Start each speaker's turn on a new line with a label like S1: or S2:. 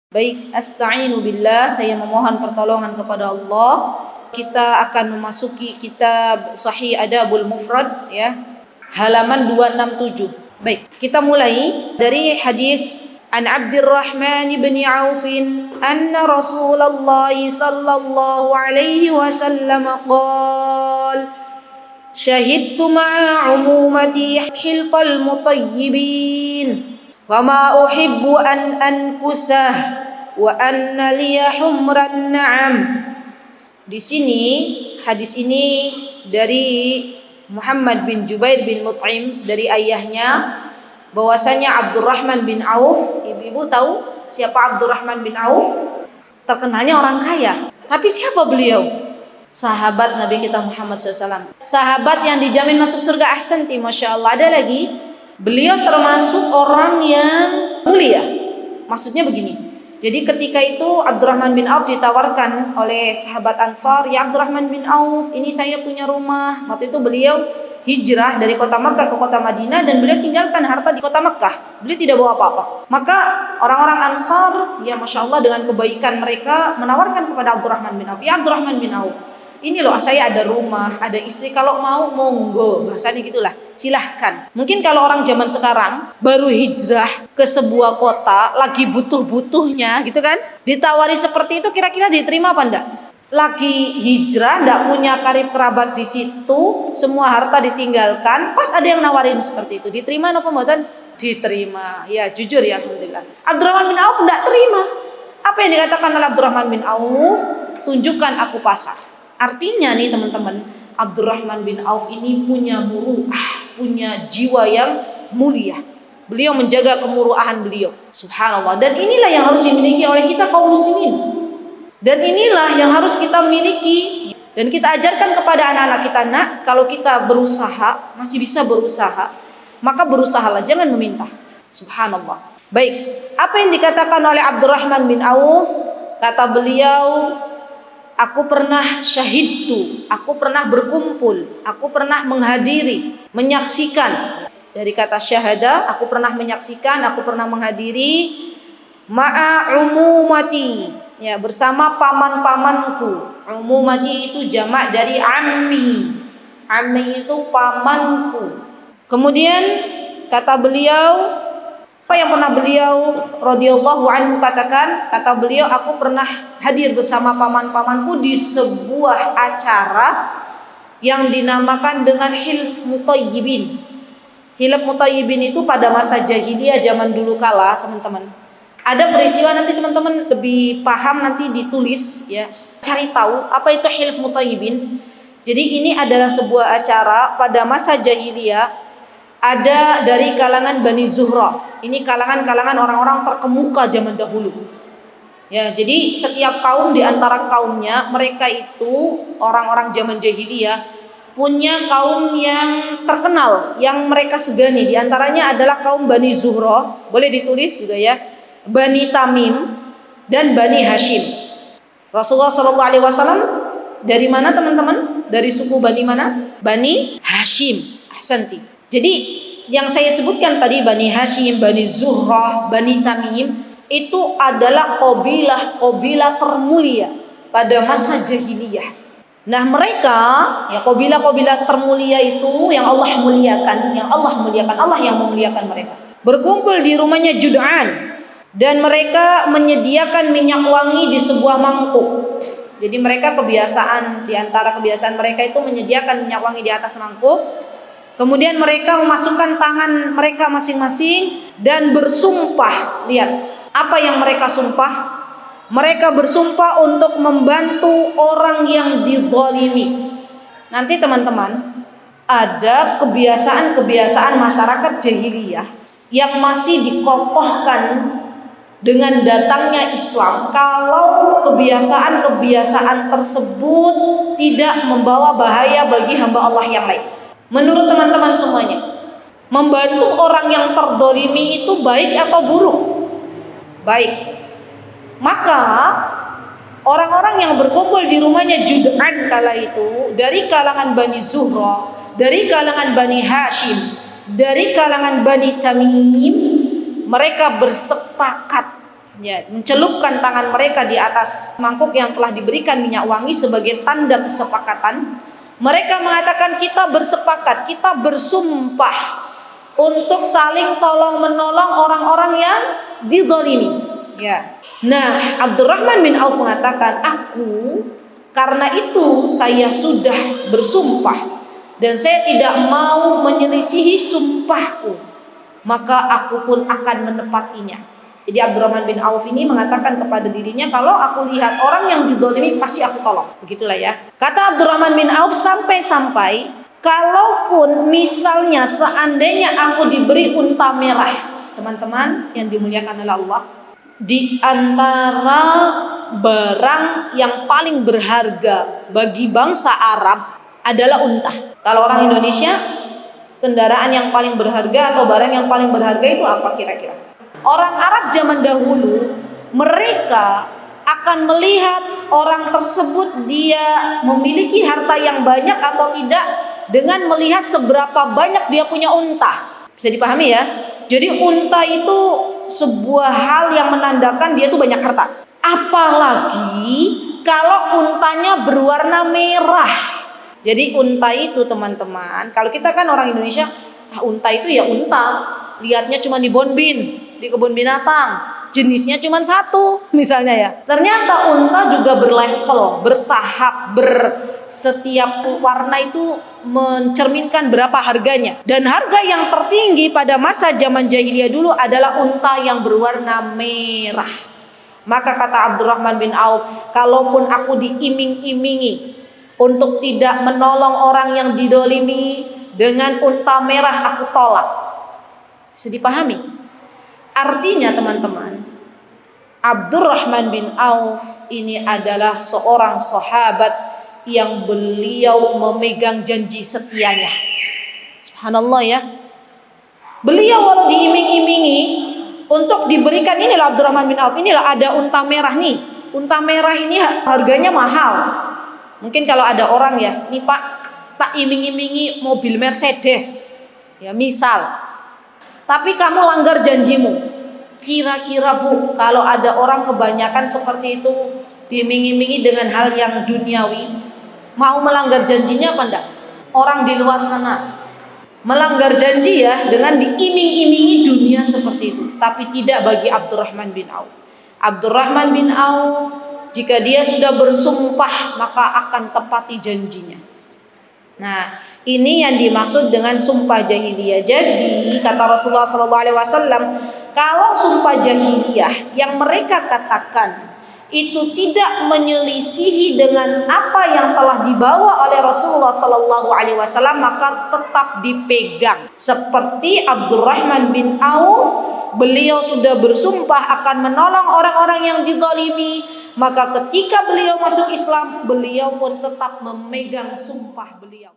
S1: Baik, asta'inu billah, saya memohon pertolongan kepada Allah. Kita akan memasuki kitab Sahih Adabul Mufrad ya, halaman 267. Baik, kita mulai dari hadis An Abdurrahman bin Auf anna Rasulullah sallallahu alaihi wasallam qala syahidtu ma'a umumati hilqal mutayyibin وما أحب أن أنكسه وأن لي حمر النعم. Di sini hadis ini dari Muhammad bin Jubair bin Mut'im dari ayahnya bahwasanya Abdurrahman bin Auf, ibu-ibu tahu siapa Abdurrahman bin Auf? Terkenalnya orang kaya. Tapi siapa beliau? Sahabat Nabi kita Muhammad SAW. Sahabat yang dijamin masuk surga. Ahsanti, Masya Allah. Ada lagi, beliau termasuk orang yang mulia. Maksudnya begini. Jadi ketika itu Abdurrahman bin Auf ditawarkan oleh sahabat Ansar, ya Abdurrahman bin Auf, ini saya punya rumah. Waktu itu beliau hijrah dari kota Makkah ke kota Madinah dan beliau tinggalkan harta di kota Makkah. Beliau tidak bawa apa-apa. Maka orang-orang Ansar, ya Masya Allah dengan kebaikan mereka menawarkan kepada Abdurrahman bin Auf, ya Abdurrahman bin Auf, ini loh saya ada rumah, ada istri, kalau mau monggo, bahasanya gitulah, silahkan. Mungkin kalau orang zaman sekarang baru hijrah ke sebuah kota, lagi butuh-butuhnya gitu kan, ditawari seperti itu kira-kira diterima apa enggak? Lagi hijrah, enggak punya karib kerabat di situ, semua harta ditinggalkan, pas ada yang nawarin seperti itu, diterima apa mboten? Diterima. Ya jujur ya, alhamdulillah. Abdurrahman bin Auf enggak terima. Apa yang dikatakan oleh Abdurrahman bin Auf? Tunjukkan aku pasar. Artinya nih teman-teman, Abdurrahman bin Auf ini punya muruah, punya jiwa yang mulia. Beliau menjaga kemuruahan beliau. Subhanallah. Dan inilah yang harus dimiliki oleh kita kaum muslimin. Dan inilah yang harus kita miliki. Dan kita ajarkan kepada anak-anak kita, nak, kalau kita berusaha, masih bisa berusaha, maka berusahalah, jangan meminta. Subhanallah. Baik, apa yang dikatakan oleh Abdurrahman bin Auf? Kata beliau, aku pernah syahidtu, aku pernah berkumpul, aku pernah menghadiri, menyaksikan. Dari kata syahada, aku pernah menyaksikan, aku pernah menghadiri ma'a umumati, ya, bersama paman-pamanku. Umumati itu jamak dari ammi. Ammi itu pamanku. Kemudian kata beliau, apa yang pernah beliau radhiyallahu anhu katakan? Kata beliau, aku pernah hadir bersama paman-pamanku di sebuah acara yang dinamakan dengan Hilf Mutayyibin. Hilf Mutayyibin itu pada masa jahiliyah zaman dulu kala, teman-teman. Ada peristiwa, nanti teman-teman lebih paham nanti ditulis ya. Cari tahu apa itu Hilf Mutayyibin. Jadi ini adalah sebuah acara pada masa jahiliyah. Ada dari kalangan Bani Zuhra. Ini kalangan-kalangan orang-orang terkemuka zaman dahulu. Ya, jadi setiap kaum di antara kaumnya, mereka itu orang-orang zaman jahiliyah punya kaum yang terkenal, yang mereka segani. Di antaranya adalah kaum Bani Zuhra, boleh ditulis juga ya, Bani Tamim dan Bani Hashim. Rasulullah SAW dari mana teman-teman? Dari suku Bani mana? Bani Hashim. Ahsanti. Jadi yang saya sebutkan tadi, Bani Hashim, Bani Zuhrah, Bani Tamim, itu adalah kabilah termulia pada masa jahiliyah. Nah mereka, ya kabilah termulia itu yang Allah muliakan, Allah yang memuliakan mereka. Berkumpul di rumahnya Jud'an, dan mereka menyediakan minyak wangi di sebuah mangkuk. Jadi mereka di antara kebiasaan mereka itu menyediakan minyak wangi di atas mangkuk. Kemudian mereka memasukkan tangan mereka masing-masing dan bersumpah. Lihat, apa yang mereka sumpah? Mereka bersumpah untuk membantu orang yang dizalimi. Nanti teman-teman, ada kebiasaan-kebiasaan masyarakat jahiliyah yang masih dikokohkan dengan datangnya Islam. Kalau kebiasaan-kebiasaan tersebut tidak membawa bahaya bagi hamba Allah yang lain. Menurut teman-teman semuanya, membantu orang yang terdolimi itu baik atau buruk? Baik. Maka orang-orang yang berkumpul di rumahnya Jud'an kala itu, dari kalangan Bani Zuhra, dari kalangan Bani Hashim, dari kalangan Bani Tamim, mereka bersepakat Ya, mencelupkan tangan mereka di atas mangkuk yang telah diberikan minyak wangi sebagai tanda kesepakatan. Mereka mengatakan kita bersepakat, kita bersumpah untuk saling tolong menolong orang-orang yang dizalimi. Ya. Nah, Abdurrahman bin Auf mengatakan, aku karena itu saya sudah bersumpah dan saya tidak mau menyelisihi sumpahku, maka aku pun akan menepatinya. Jadi Abdurrahman bin Auf ini mengatakan kepada dirinya, kalau aku lihat orang yang dizalimi pasti aku tolong. Begitulah ya. Kata Abdurrahman bin Auf, sampai-sampai kalaupun misalnya seandainya aku diberi unta merah, teman-teman yang dimuliakan oleh Allah, di antara barang yang paling berharga bagi bangsa Arab adalah unta. Kalau orang Indonesia, kendaraan yang paling berharga atau barang yang paling berharga itu apa kira-kira? Orang Arab zaman dahulu, mereka akan melihat orang tersebut dia memiliki harta yang banyak atau tidak dengan melihat seberapa banyak dia punya unta. Bisa dipahami ya? Jadi unta itu sebuah hal yang menandakan dia tuh banyak harta. Apalagi kalau untanya berwarna merah. Jadi unta itu teman-teman, kalau kita kan orang Indonesia, unta itu ya unta. Lihatnya cuma di Bonbin, di kebun binatang, jenisnya cuma satu misalnya ya. Ternyata unta juga berlevel, bertahap, setiap warna itu mencerminkan berapa harganya. Dan harga yang tertinggi pada masa zaman jahiliyah dulu adalah unta yang berwarna merah. Maka kata Abdurrahman bin Auf, kalaupun aku diiming-imingi untuk tidak menolong orang yang didolimi dengan unta merah, aku tolak. Bisa dipahami? Artinya teman-teman, Abdurrahman bin Auf ini adalah seorang sahabat yang beliau memegang janji setianya. Subhanallah ya. Beliau walau diiming-imingi untuk diberikan, inilah Abdurrahman bin Auf, inilah ada unta merah nih. Unta merah ini harganya mahal. Mungkin kalau ada orang ya, nih Pak, tak iming-imingi mobil Mercedes. Ya misal. Tapi kamu langgar janjimu. Kira-kira Bu, kalau ada orang kebanyakan seperti itu diiming-imingi dengan hal yang duniawi, mau melanggar janjinya apa enggak? Orang di luar sana melanggar janji ya dengan diiming-imingi dunia seperti itu. Tapi tidak bagi Abdurrahman bin Auf. Abdurrahman bin Auf, jika dia sudah bersumpah maka akan tepati janjinya. Nah, ini yang dimaksud dengan sumpah jahiliyah. Jadi kata Rasulullah SAW, kalau sumpah jahiliyah yang mereka katakan itu tidak menyelisihi dengan apa yang telah dibawa oleh Rasulullah SAW, maka tetap dipegang. Seperti Abdurrahman bin Auf, beliau sudah bersumpah akan menolong orang-orang yang dizalimi, maka ketika beliau masuk Islam, beliau pun tetap memegang sumpah beliau.